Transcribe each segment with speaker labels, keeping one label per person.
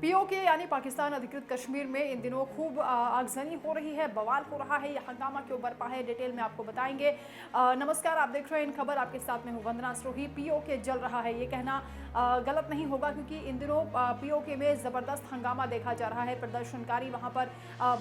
Speaker 1: PoK यानी पाकिस्तान अधिकृत कश्मीर में इन दिनों खूब आगजनी हो रही है, बवाल हो रहा है। यह हंगामा क्यों बरपा है, डिटेल में आपको बताएंगे। नमस्कार, आप देख रहे हैं इन खबर, आपके साथ में हूं वंदना स्रोही। पीओके जल रहा है, ये कहना गलत नहीं होगा क्योंकि इन दिनों पीओके में ज़बरदस्त हंगामा देखा जा रहा है। प्रदर्शनकारी वहां पर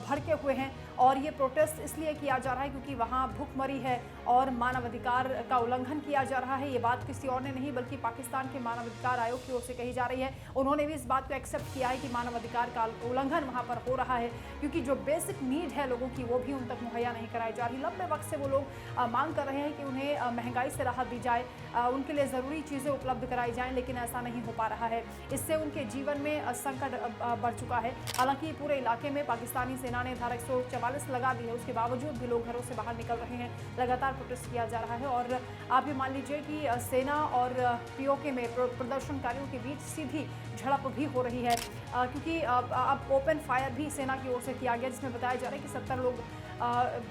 Speaker 1: भड़के हुए हैं और ये प्रोटेस्ट इसलिए किया जा रहा है क्योंकि वहां भुखमरी है और मानवाधिकार का उल्लंघन किया जा रहा है। ये बात किसी और ने नहीं बल्कि पाकिस्तान के मानवाधिकार आयोग की ओर से कही जा रही है। उन्होंने भी इस बात को एक्सेप्ट किया है कि मानवाधिकार का उल्लंघन वहां पर हो रहा है क्योंकि जो बेसिक नीड है लोगों की वो भी उन तक मुहैया नहीं कराई जा रही। लंबे वक्त से वो लोग मांग कर रहे हैं कि उन्हें महंगाई से राहत दी जाए, उनके लिए ज़रूरी चीज़ें उपलब्ध कराई जाएं, लेकिन ऐसा नहीं हो पा रहा है। इससे उनके जीवन में संकट बढ़ चुका है। हालांकि पूरे इलाके में पाकिस्तानी सेना ने धारा 144 लगा दी है, उसके बावजूद भी लोग घरों से बाहर निकल रहे हैं। लगातार प्रोटेस्ट किया जा रहा है और आप भी मान लीजिए कि सेना और पीओके में प्रदर्शनकारियों के बीच सीधी झड़प भी हो रही है क्योंकि अब ओपन फायर भी सेना की ओर से किया गया, जिसमें बताया जा रहा है कि 70 लोग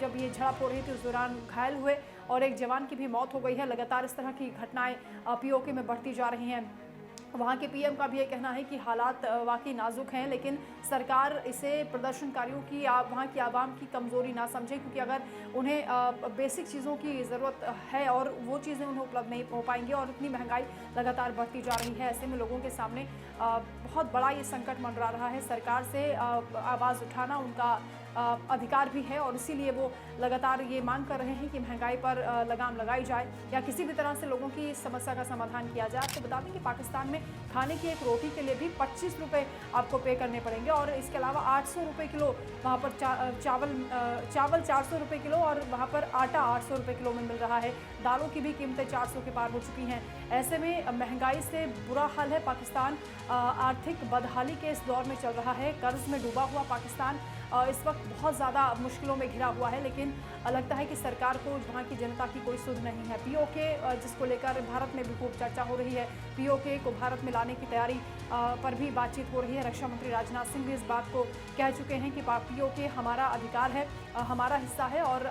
Speaker 1: जब ये झड़प हो रही थी उस दौरान घायल हुए और एक जवान की भी मौत हो गई है। लगातार इस तरह की घटनाएं पीओके में बढ़ती जा रही हैं। वहाँ के पीएम का भी ये कहना है कि हालात वाकई नाजुक हैं, लेकिन सरकार इसे प्रदर्शनकारियों की वहाँ की आवाम की कमज़ोरी ना समझे क्योंकि अगर उन्हें बेसिक चीज़ों की ज़रूरत है और वो चीज़ें उन्हें उपलब्ध नहीं हो पाएंगी और इतनी महंगाई लगातार बढ़ती जा रही है, ऐसे में लोगों के सामने बहुत बड़ा ये संकट मंडरा रहा है। सरकार से आवाज़ उठाना उनका अधिकार भी है और इसीलिए वो लगातार ये मांग कर रहे हैं कि महंगाई पर लगाम लगाई जाए या किसी भी तरह से लोगों की इस समस्या का समाधान किया जाए। आपको बता दें कि पाकिस्तान में खाने की एक रोटी के लिए भी 25 रुपये आपको पे करने पड़ेंगे और इसके अलावा 800 रुपये किलो वहाँ पर चावल 400 रुपये किलो और वहाँ पर आटा 800 रुपये किलो में मिल रहा है। दालों की भी कीमतें 400 के पार हो चुकी हैं। ऐसे में महंगाई से बुरा हाल है। पाकिस्तान आर्थिक बदहाली के इस दौर में चल रहा है। कर्ज में डूबा हुआ पाकिस्तान इस वक्त बहुत ज़्यादा मुश्किलों में घिरा हुआ है, लेकिन लगता है कि सरकार को वहाँ की जनता की कोई सुध नहीं है। पीओके जिसको लेकर भारत में भी खूब चर्चा हो रही है, पीओके को भारत में लाने की तैयारी पर भी बातचीत हो रही है। रक्षा मंत्री राजनाथ सिंह भी इस बात को कह चुके हैं कि पीओके हमारा अधिकार है, हमारा हिस्सा है और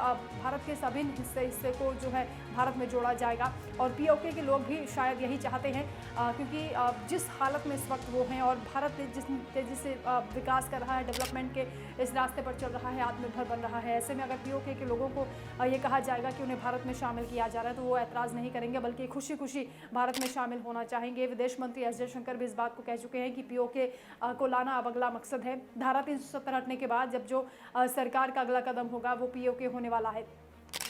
Speaker 1: भारत के सभी हिस्से को जो है भारत में जोड़ा जाएगा। और पीओके के लोग भी शायद यही चाहते हैं क्योंकि जिस हालत में इस वक्त वो हैं और भारत जिस तेज़ी से विकास कर रहा है, डेवलपमेंट के इस रास्ते पर चल रहा है, आत्मनिर्भर बन रहा है, ऐसे में अगर पीओके के लोगों को ये कहा जाएगा कि उन्हें भारत में शामिल किया जा रहा है तो वो ऐतराज़ नहीं करेंगे बल्कि खुशी खुशी भारत में शामिल होना चाहेंगे। विदेश मंत्री एस जयशंकर भी इस बात को कह चुके हैं कि पीओके को लाना अब अगला मकसद है। धारा 370 हटने के बाद जब जो सरकार का अगला कदम होगा वो पीओके होने वाला है।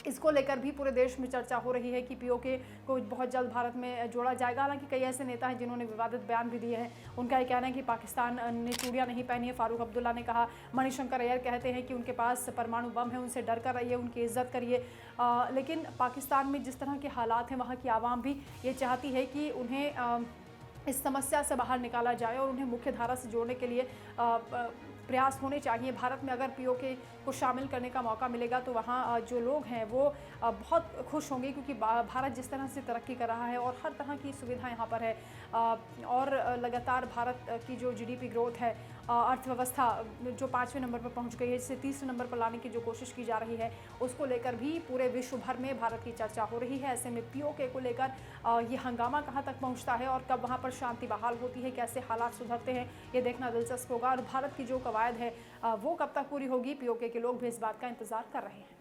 Speaker 1: इसको लेकर भी पूरे देश में चर्चा हो रही है कि पीओके को बहुत जल्द भारत में जोड़ा जाएगा। हालांकि कई ऐसे नेता हैं जिन्होंने विवादित बयान भी दिए हैं। उनका ये कहना है कि पाकिस्तान ने चूड़ियां नहीं पहनी है। फारूक अब्दुल्ला ने कहा, मणिशंकर अय्यर कहते हैं कि उनके पास परमाणु बम है, उनसे डर कर रहिए, उनकी इज्जत करिए। लेकिन पाकिस्तान में जिस तरह के हालात हैं वहाँ की आवाम भी ये चाहती है कि उन्हें इस समस्या से बाहर निकाला जाए और उन्हें मुख्य धारा से जोड़ने के लिए प्रयास होने चाहिए। भारत में अगर पीओके को शामिल करने का मौका मिलेगा तो वहाँ जो लोग हैं वो बहुत खुश होंगे क्योंकि भारत जिस तरह से तरक्की कर रहा है और हर तरह की सुविधा यहाँ पर है और लगातार भारत की जो जीडीपी ग्रोथ है, अर्थव्यवस्था जो 5वें नंबर पर पहुँच गई है, जिसे 30वें नंबर पर लाने की जो कोशिश की जा रही है उसको लेकर भी पूरे विश्व भर में भारत की चर्चा हो रही है। ऐसे में पीओके को लेकर ये हंगामा कहाँ तक पहुँचता है और कब वहाँ पर शांति बहाल होती है, कैसे हालात सुधरते हैं, ये देखना दिलचस्प होगा और भारत की जो कवायद है वो कब तक पूरी होगी, पीओके के लोग भी इस बात का इंतजार कर रहे हैं।